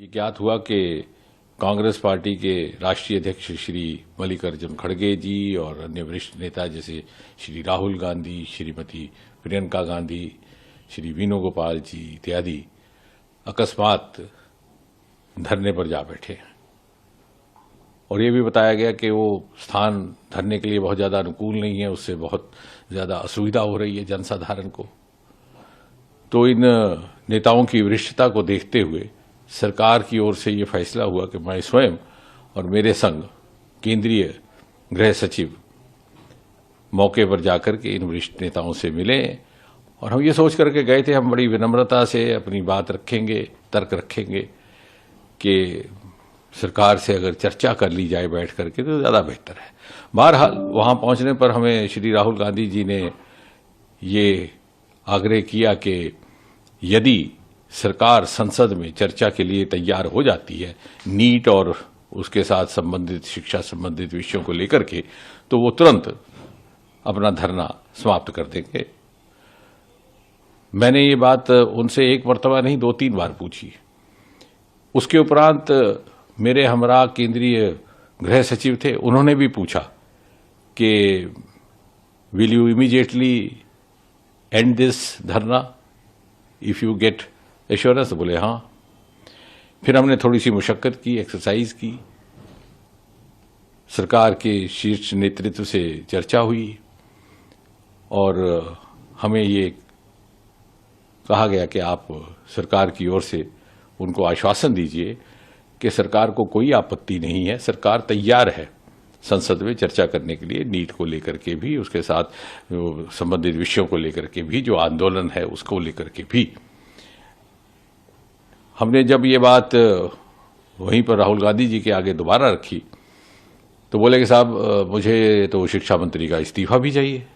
ये ज्ञात हुआ कि कांग्रेस पार्टी के राष्ट्रीय अध्यक्ष श्री मल्लिकार्जुन खड़गे जी और अन्य वरिष्ठ नेता जैसे श्री राहुल गांधी, श्रीमती प्रियंका गांधी, श्री वेणुगोपाल जी इत्यादि अकस्मात धरने पर जा बैठे और ये भी बताया गया कि वो स्थान धरने के लिए बहुत ज्यादा अनुकूल नहीं है, उससे बहुत ज्यादा असुविधा हो रही है जनसाधारण को। तो इन नेताओं की वरिष्ठता को देखते हुए सरकार की ओर से ये फैसला हुआ कि मैं स्वयं और मेरे संग केंद्रीय गृह सचिव मौके पर जाकर के इन वरिष्ठ नेताओं से मिले और हम ये सोच करके गए थे हम बड़ी विनम्रता से अपनी बात रखेंगे, तर्क रखेंगे कि सरकार से अगर चर्चा कर ली जाए बैठ करके तो ज्यादा बेहतर है। बहरहाल वहां पहुंचने पर हमें श्री राहुल गांधी जी ने ये आग्रह किया कि यदि सरकार संसद में चर्चा के लिए तैयार हो जाती है नीट और उसके साथ संबंधित शिक्षा संबंधित विषयों को लेकर के, तो वो तुरंत अपना धरना समाप्त कर देंगे। मैंने ये बात उनसे एक मर्तबा नहीं 2-3 बार पूछी। उसके उपरांत मेरे हमरा केंद्रीय गृह सचिव थे, उन्होंने भी पूछा कि will you immediately and this धरना इफ यू गेट एश्योरेंस। बोले हाँ। फिर हमने थोड़ी सी मुशक्कत की, एक्सरसाइज की, सरकार के शीर्ष नेतृत्व से चर्चा हुई और हमें ये कहा गया कि आप सरकार की ओर से उनको आश्वासन दीजिए कि सरकार को कोई आपत्ति नहीं है, सरकार तैयार है संसद में चर्चा करने के लिए, नीट को लेकर के भी, उसके साथ संबंधित विषयों को लेकर के भी, जो आंदोलन है उसको लेकर के भी। हमने जब ये बात वहीं पर राहुल गांधी जी के आगे दोबारा रखी तो बोले कि साहब मुझे तो शिक्षा मंत्री का इस्तीफा भी चाहिए।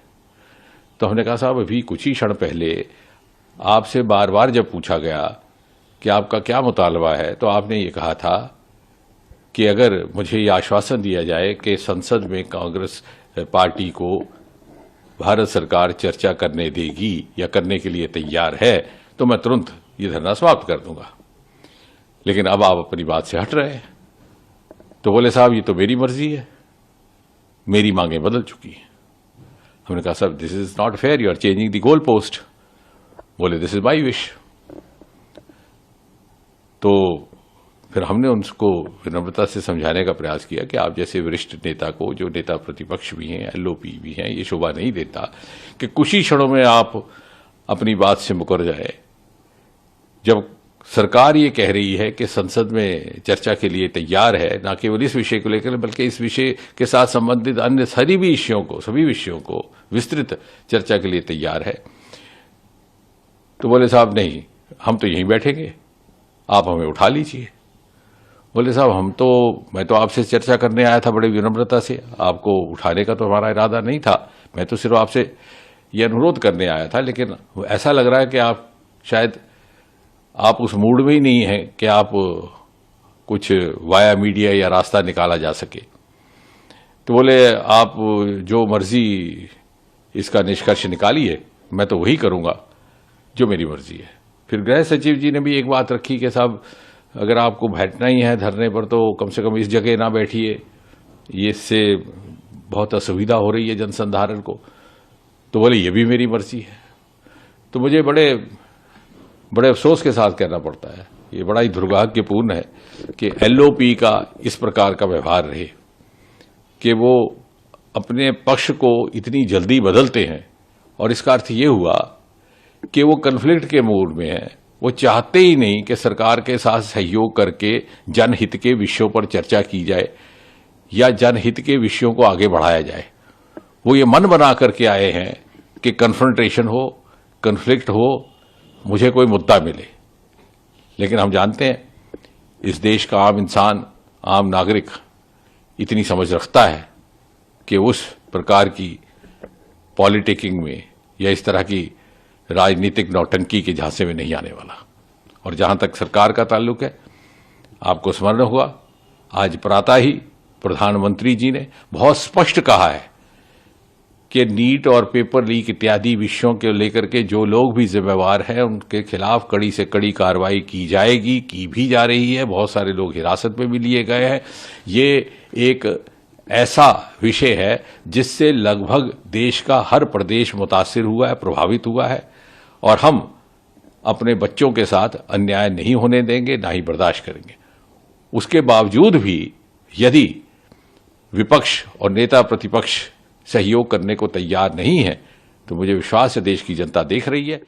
तो हमने कहा साहब अभी कुछ ही क्षण पहले आपसे बार बार जब पूछा गया कि आपका क्या मुतालबा है तो आपने ये कहा था कि अगर मुझे ये आश्वासन दिया जाए कि संसद में कांग्रेस पार्टी को भारत सरकार चर्चा करने देगी या करने के लिए तैयार है तो मैं तुरंत ये धरना समाप्त कर दूंगा। लेकिन अब आप अपनी बात से हट रहे हैं। तो बोले साहब ये तो मेरी मर्जी है, मेरी मांगें बदल चुकी हैं। हमने कहा साहब this is not fair, you are changing the goal post. बोले दिस इज माई विश। तो फिर हमने उनको विनम्रता से समझाने का प्रयास किया कि आप जैसे वरिष्ठ नेता को, जो नेता प्रतिपक्ष भी हैं, एलओपी भी हैं, ये शोभा नहीं देता कि कुछ ही क्षणों में आप अपनी बात से मुकर जाए। जब सरकार ये कह रही है कि संसद में चर्चा के लिए तैयार है, न केवल इस विषय को लेकर बल्कि इस विषय के साथ संबंधित अन्य सभी विषयों को विस्तृत चर्चा के लिए तैयार है, तो बोले साहब नहीं, हम तो यहीं बैठेंगे, आप हमें उठा लीजिए। बोले साहब मैं तो आपसे चर्चा करने आया था बड़े विनम्रता से, आपको उठाने का तो हमारा इरादा नहीं था, मैं तो सिर्फ आपसे ये अनुरोध करने आया था। लेकिन ऐसा लग रहा है कि आप शायद आप उस मूड में ही नहीं है कि आप कुछ वाया मीडिया या रास्ता निकाला जा सके। तो बोले आप जो मर्जी इसका निष्कर्ष निकालिए, मैं तो वही करूंगा जो मेरी मर्जी है। फिर गृह सचिव जी ने भी एक बात रखी कि साहब अगर आपको बैठना ही है धरने पर तो कम से कम इस जगह ना बैठिए, ये इससे बहुत असुविधा हो रही है जनसाधारण को। तो बोले ये भी मेरी मर्जी है। तो मुझे बड़े अफसोस के साथ कहना पड़ता है, ये बड़ा ही दुर्भाग्यपूर्ण है कि एलओपी का इस प्रकार का व्यवहार रहे कि वो अपने पक्ष को इतनी जल्दी बदलते हैं। और इसका अर्थ ये हुआ कि वो कन्फ्लिक्ट के मूड में है, वो चाहते ही नहीं कि सरकार के साथ सहयोग करके जनहित के विषयों पर चर्चा की जाए या जनहित के विषयों को आगे बढ़ाया जाए। वो ये मन बना करके आए हैं कि कन्फ्रंटेशन हो, कन्फ्लिक्ट हो, मुझे कोई मुद्दा मिले। लेकिन हम जानते हैं इस देश का आम इंसान, आम नागरिक इतनी समझ रखता है कि उस प्रकार की पॉलिटिकिंग में या इस तरह की राजनीतिक नौटंकी के झांसे में नहीं आने वाला। और जहां तक सरकार का ताल्लुक है, आपको स्मरण हुआ आज प्रातः ही प्रधानमंत्री जी ने बहुत स्पष्ट कहा है कि नीट और पेपर लीक इत्यादि विषयों के लेकर के जो लोग भी जिम्मेवार हैं उनके खिलाफ कड़ी से कड़ी कार्रवाई की जाएगी, की भी जा रही है। बहुत सारे लोग हिरासत में भी लिए गए हैं। ये एक ऐसा विषय है जिससे लगभग देश का हर प्रदेश मुतासिर हुआ है, प्रभावित हुआ है, और हम अपने बच्चों के साथ अन्याय नहीं होने देंगे, ना ही बर्दाश्त करेंगे। उसके बावजूद भी यदि विपक्ष और नेता प्रतिपक्ष सहयोग करने को तैयार नहीं है तो मुझे विश्वास है देश की जनता देख रही है।